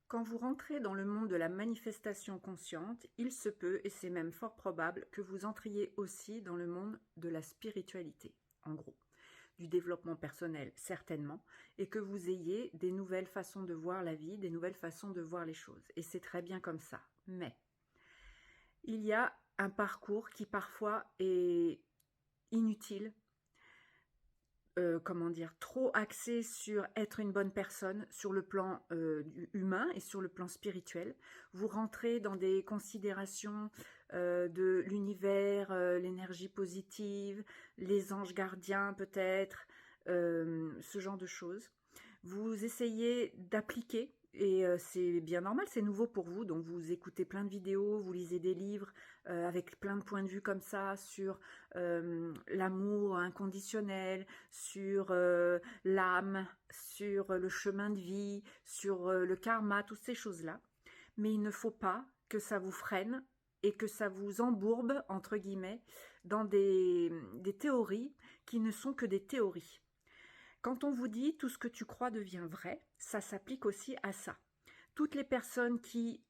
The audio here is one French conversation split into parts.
Quand vous rentrez dans le monde de la manifestation consciente, il se peut, et c'est même fort probable, que vous entriez aussi dans le monde de la spiritualité, en gros, du développement personnel, certainement, et que vous ayez des nouvelles façons de voir la vie, des nouvelles façons de voir les choses. Et c'est très bien comme ça. Mais il y a un parcours qui parfois est inutile, comment dire, trop axé sur être une bonne personne, sur le plan humain et sur le plan spirituel. Vous rentrez dans des considérations de l'univers, l'énergie positive, les anges gardiens peut-être, ce genre de choses. Vous essayez d'appliquer, et c'est bien normal, c'est nouveau pour vous, donc vous écoutez plein de vidéos, vous lisez des livres avec plein de points de vue comme ça sur l'amour inconditionnel, sur l'âme, sur le chemin de vie, sur le karma, toutes ces choses-là. Mais il ne faut pas que ça vous freine et que ça vous embourbe, entre guillemets, dans des théories qui ne sont que des théories. Quand on vous dit tout ce que tu crois devient vrai, ça s'applique aussi à ça. Toutes les personnes qui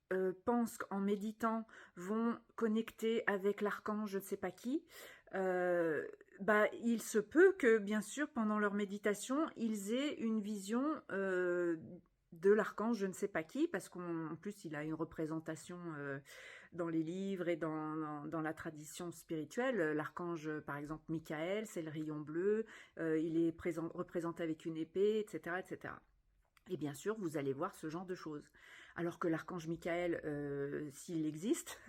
pensent qu'en méditant vont connecter avec l'archange je ne sais pas qui, il se peut que bien sûr pendant leur méditation ils aient une vision de l'archange je ne sais pas qui, parce qu'en plus il a une représentation dans les livres et dans la tradition spirituelle. L'archange par exemple Michael, c'est le rayon bleu, il est représenté avec une épée, etc., etc. Et bien sûr, vous allez voir ce genre de choses. Alors que l'archange Michael, s'il existe,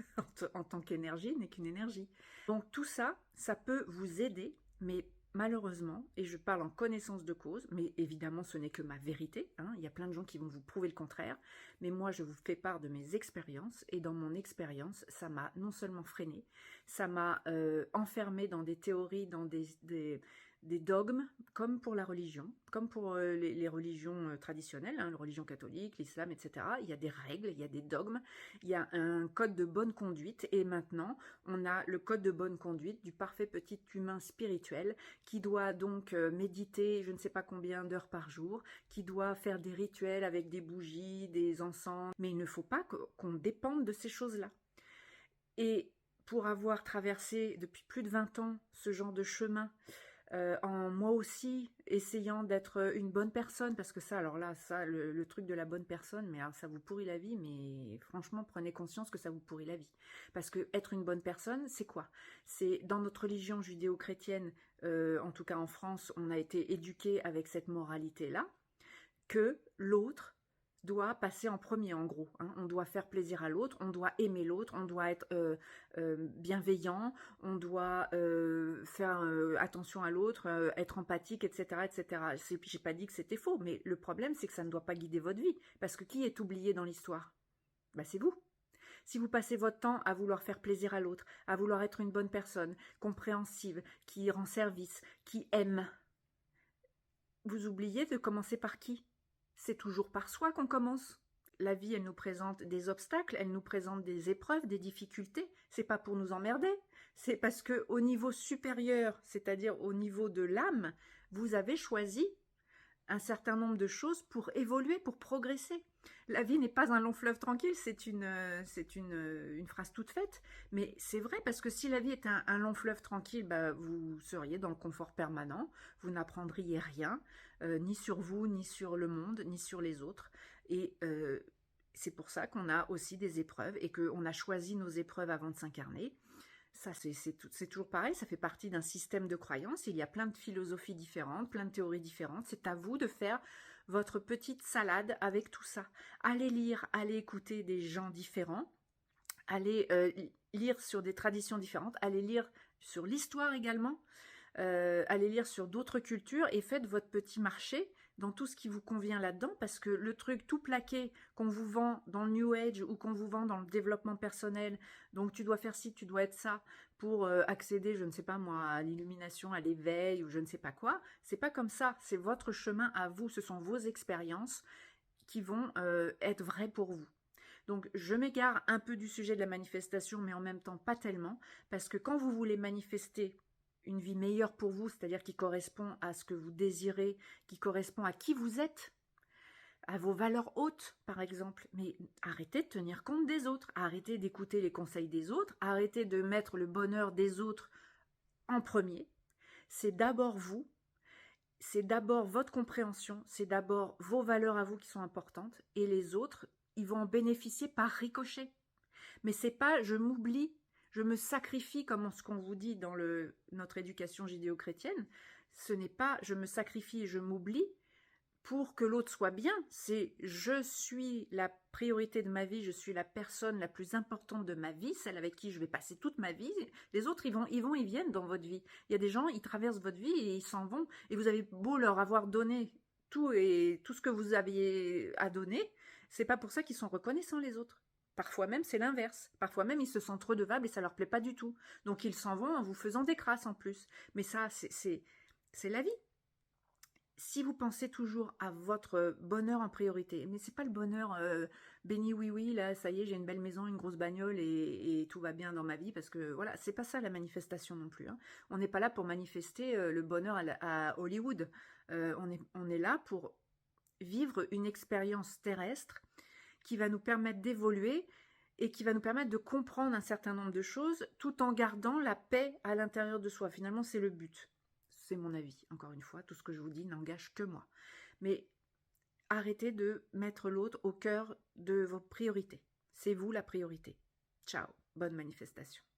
en tant qu'énergie, n'est qu'une énergie. Donc tout ça, ça peut vous aider, mais malheureusement, et je parle en connaissance de cause, mais évidemment ce n'est que ma vérité, hein, il y a plein de gens qui vont vous prouver le contraire, mais moi je vous fais part de mes expériences, et dans mon expérience, ça m'a non seulement freiné, ça m'a enfermé dans des théories, dans des dogmes, comme pour la religion, comme pour les religions traditionnelles, hein, la religion catholique, l'islam, etc. Il y a des règles, il y a des dogmes, il y a un code de bonne conduite, et maintenant, on a le code de bonne conduite du parfait petit humain spirituel qui doit donc méditer je ne sais pas combien d'heures par jour, qui doit faire des rituels avec des bougies, des encens, mais il ne faut pas qu'on dépende de ces choses-là. Et pour avoir traversé depuis plus de 20 ans ce genre de chemin, en moi aussi essayant d'être une bonne personne, parce que ça, alors là, ça, le truc de la bonne personne, mais alors ça vous pourrit la vie, mais franchement, prenez conscience que ça vous pourrit la vie. Parce que être une bonne personne, c'est quoi? C'est dans notre religion judéo-chrétienne, en tout cas en France, on a été éduqué avec cette moralité-là, que l'autre doit passer en premier, en gros, hein. On doit faire plaisir à l'autre, on doit aimer l'autre, on doit être bienveillant, on doit faire attention à l'autre, être empathique, etc., etc. J'ai pas dit que c'était faux, mais le problème c'est que ça ne doit pas guider votre vie, parce que qui est oublié dans l'histoire? C'est vous. Si vous passez votre temps à vouloir faire plaisir à l'autre, à vouloir être une bonne personne, compréhensive, qui rend service, qui aime, vous oubliez de commencer par qui? C'est toujours par soi qu'on commence. La vie, elle nous présente des obstacles, elle nous présente des épreuves, des difficultés. C'est pas pour nous emmerder. C'est parce que au niveau supérieur, c'est-à-dire au niveau de l'âme, vous avez choisi un certain nombre de choses pour évoluer, pour progresser. La vie n'est pas un long fleuve tranquille, c'est une phrase toute faite, mais c'est vrai, parce que si la vie est un long fleuve tranquille, vous seriez dans le confort permanent, vous n'apprendriez rien, ni sur vous, ni sur le monde, ni sur les autres, et c'est pour ça qu'on a aussi des épreuves, et qu'on a choisi nos épreuves avant de s'incarner. Ça, c'est toujours pareil, ça fait partie d'un système de croyances. Il y a plein de philosophies différentes, plein de théories différentes. C'est à vous de faire votre petite salade avec tout ça. Allez lire, allez écouter des gens différents, allez lire sur des traditions différentes, allez lire sur l'histoire également, allez lire sur d'autres cultures, et faites votre petit marché dans tout ce qui vous convient là-dedans, parce que le truc tout plaqué qu'on vous vend dans le New Age ou qu'on vous vend dans le développement personnel, donc tu dois faire ci, tu dois être ça pour accéder, je ne sais pas moi, à l'illumination, à l'éveil ou je ne sais pas quoi, c'est pas comme ça, c'est votre chemin à vous, ce sont vos expériences qui vont être vraies pour vous. Donc je m'égare un peu du sujet de la manifestation, mais en même temps pas tellement, parce que quand vous voulez manifester une vie meilleure pour vous, c'est-à-dire qui correspond à ce que vous désirez, qui correspond à qui vous êtes, à vos valeurs hautes, par exemple. Mais arrêtez de tenir compte des autres, arrêtez d'écouter les conseils des autres, arrêtez de mettre le bonheur des autres en premier. C'est d'abord vous, c'est d'abord votre compréhension, c'est d'abord vos valeurs à vous qui sont importantes, et les autres, ils vont en bénéficier par ricochet. Mais c'est pas je m'oublie, je me sacrifie comme ce qu'on vous dit dans notre éducation judéo-chrétienne. Ce n'est pas je me sacrifie et je m'oublie pour que l'autre soit bien. C'est je suis la priorité de ma vie, je suis la personne la plus importante de ma vie, celle avec qui je vais passer toute ma vie. Les autres, ils viennent dans votre vie. Il y a des gens, ils traversent votre vie et ils s'en vont. Et vous avez beau leur avoir donné tout ce que vous aviez à donner, c'est pas pour ça qu'ils sont reconnaissants les autres. Parfois même, c'est l'inverse. Parfois même, ils se sentent redevables et ça leur plaît pas du tout. Donc, ils s'en vont en vous faisant des crasses en plus. Mais ça, c'est la vie. Si vous pensez toujours à votre bonheur en priorité, mais c'est pas le bonheur béni oui oui, là, ça y est, j'ai une belle maison, une grosse bagnole et tout va bien dans ma vie, parce que voilà, c'est pas ça la manifestation non plus. Hein. On n'est pas là pour manifester le bonheur à Hollywood. On est là pour vivre une expérience terrestre qui va nous permettre d'évoluer et qui va nous permettre de comprendre un certain nombre de choses tout en gardant la paix à l'intérieur de soi. Finalement, c'est le but. C'est mon avis, encore une fois, tout ce que je vous dis n'engage que moi. Mais arrêtez de mettre l'autre au cœur de vos priorités. C'est vous la priorité. Ciao, bonne manifestation.